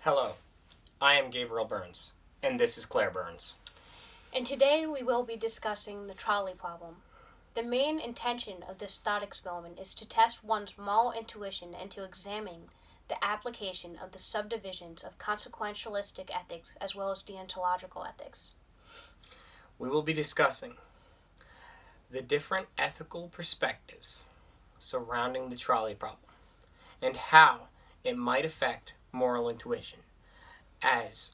Hello, I am Gabriel Burns, and this is Claire Burns. And today we will be discussing the trolley problem. The main intention of this thought experiment is to test one's moral intuition and to examine the application of the subdivisions of consequentialistic ethics as well as deontological ethics. We will be discussing the different ethical perspectives surrounding the trolley problem and how it might affect moral intuition, as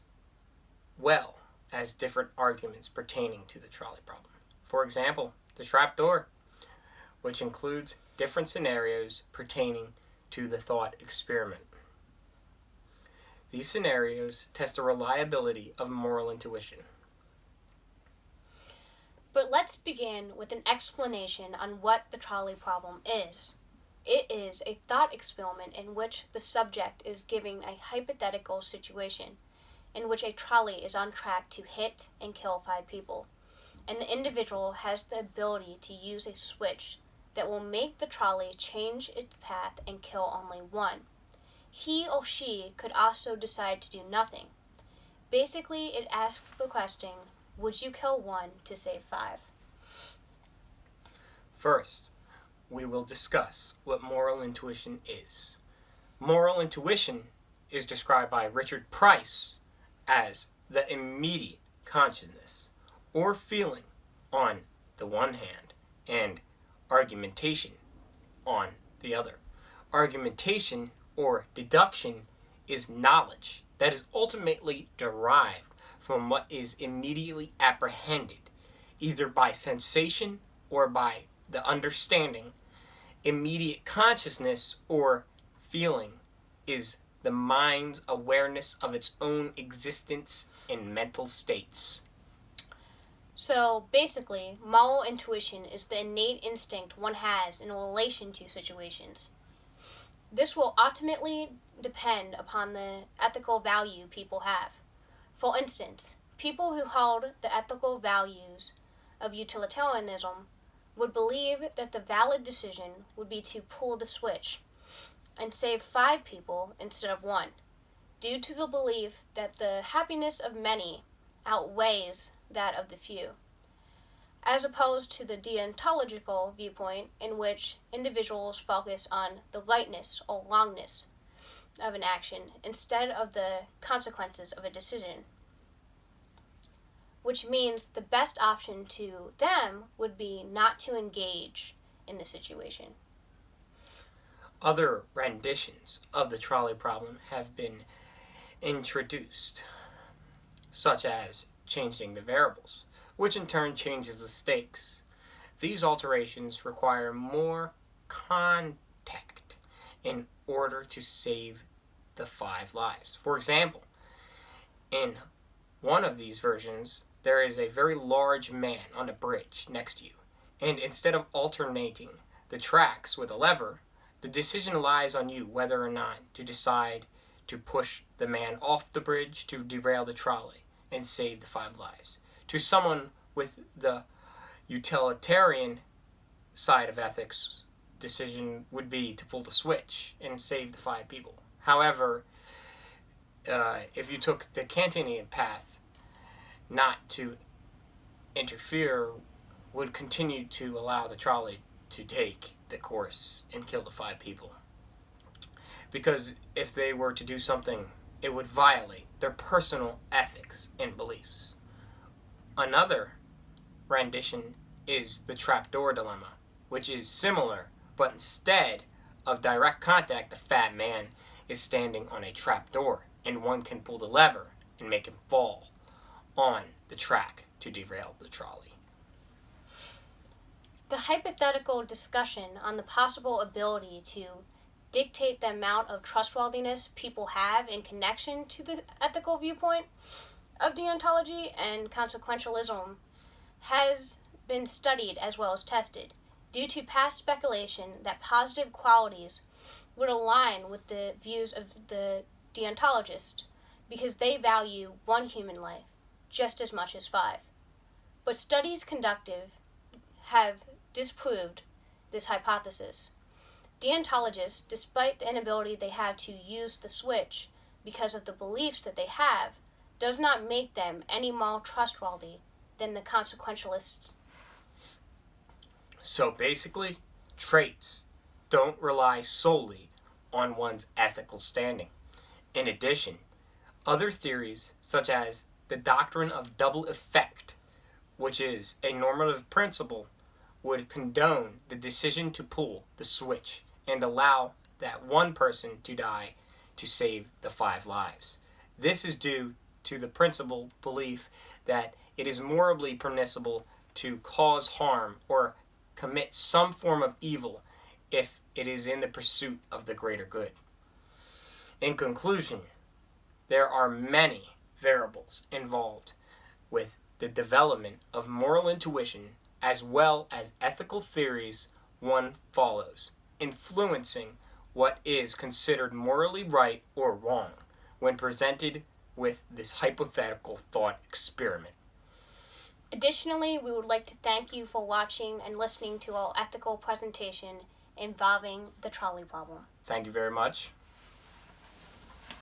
well as different arguments pertaining to the trolley problem. For example, the trapdoor, which includes different scenarios pertaining to the thought experiment. These scenarios test the reliability of moral intuition. But let's begin with an explanation on what the trolley problem is. It is a thought experiment in which the subject is given a hypothetical situation in which a trolley is on track to hit and kill 5 people, and the individual has the ability to use a switch that will make the trolley change its path and kill only 1. He or she could also decide to do nothing. Basically, it asks the question, would you kill 1 to save 5? First, we will discuss what moral intuition is. Moral intuition is described by Richard Price as the immediate consciousness or feeling on the one hand and argumentation on the other. Argumentation or deduction is knowledge that is ultimately derived from what is immediately apprehended, either by sensation or by the understanding. Immediate consciousness or feeling is the mind's awareness of its own existence in mental states. So basically, moral intuition is the innate instinct one has in relation to situations. This will ultimately depend upon the ethical value people have. For instance, people who hold the ethical values of utilitarianism would believe that the valid decision would be to pull the switch and save 5 people instead of 1, due to the belief that the happiness of many outweighs that of the few, as opposed to the deontological viewpoint in which individuals focus on the rightness or wrongness of an action instead of the consequences of a decision, which means the best option to them would be not to engage in the situation. Other renditions of the trolley problem have been introduced, such as changing the variables, which in turn changes the stakes. These alterations require more contact in order to save the 5 lives. For example, in one of these versions, there is a very large man on a bridge next to you, and instead of alternating the tracks with a lever, the decision lies on you whether or not to decide to push the man off the bridge to derail the trolley and save the 5 lives. To someone with the utilitarian side of ethics, decision would be to pull the switch and save the 5 people. However, if you took the Kantian path, not to interfere would continue to allow the trolley to take the course and kill the 5 people. Because if they were to do something, it would violate their personal ethics and beliefs. Another rendition is the trapdoor dilemma, which is similar, but instead of direct contact, the fat man is standing on a trapdoor, and one can pull the lever and make him fall on the track to derail the trolley. The hypothetical discussion on the possible ability to dictate the amount of trustworthiness people have in connection to the ethical viewpoint of deontology and consequentialism has been studied as well as tested, due to past speculation that positive qualities would align with the views of the deontologist because they value 1 human life just as much as 5. But studies conducted have disproved this hypothesis. Deontologists, despite the inability they have to use the switch, because of the beliefs that they have does not make them any more trustworthy than the consequentialists. So basically, traits don't rely solely on one's ethical standing. In addition, other theories, such as the doctrine of double effect, which is a normative principle, would condone the decision to pull the switch and allow that one person to die to save the 5 lives. This is due to the principle belief that it is morally permissible to cause harm or commit some form of evil if it is in the pursuit of the greater good. In conclusion, there are many variables involved with the development of moral intuition as well as ethical theories one follows, influencing what is considered morally right or wrong when presented with this hypothetical thought experiment. Additionally, we would like to thank you for watching and listening to our ethical presentation involving the trolley problem. Thank you very much.